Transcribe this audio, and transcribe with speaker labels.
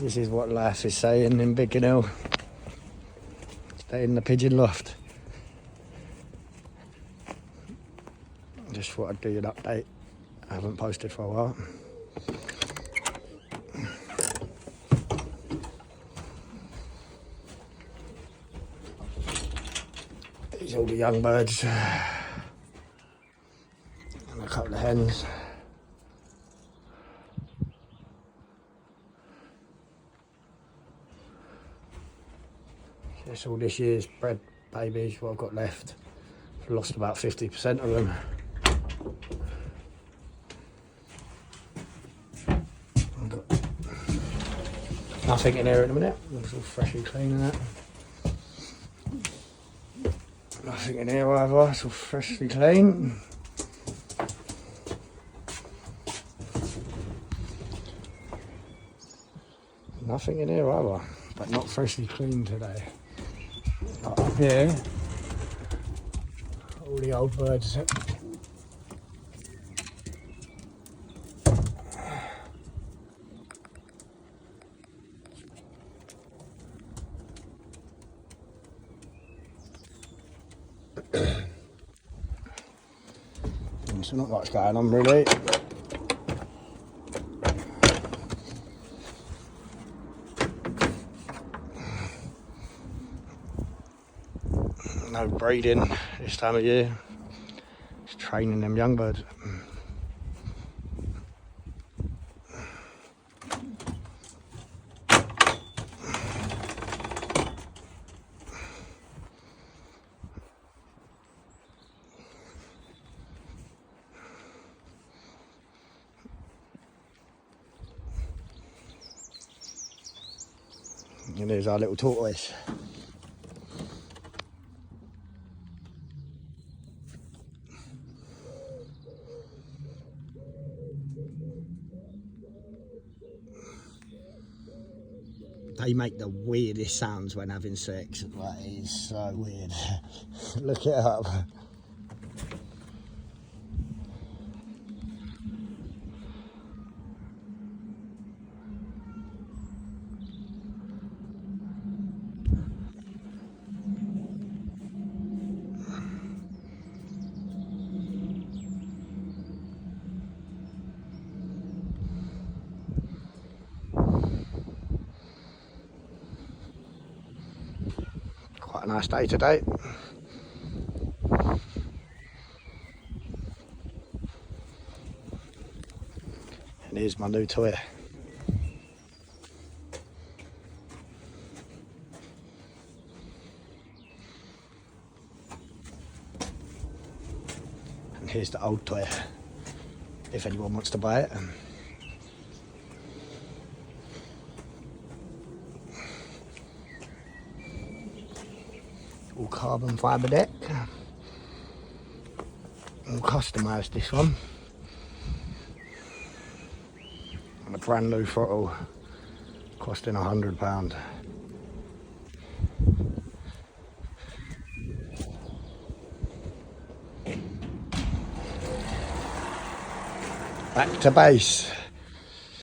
Speaker 1: This is what life is saying in Beacon Hill. Stay in the pigeon loft. Just thought I'd do you an update. I haven't posted for a while. These are all the young birds. And a couple of hens. That's all this year's bred babies, what I've got left. I've lost about 50% of them. I've got nothing in here at the minute. Looks all fresh and clean and that. Nothing in here either, it's all freshly clean. Nothing in here either, but not freshly clean today. But up here, all the old birds. So not much going on really. No breeding this time of year. Just training them young birds. And there's our little tortoise. They make the weirdest sounds when having sex. That is so weird. Look it up. Quite a nice day today. And here's my new toy. And here's the old toy, if anyone wants to buy it. All carbon fibre deck. All customised this one. And a brand new throttle costing £100. Back to base.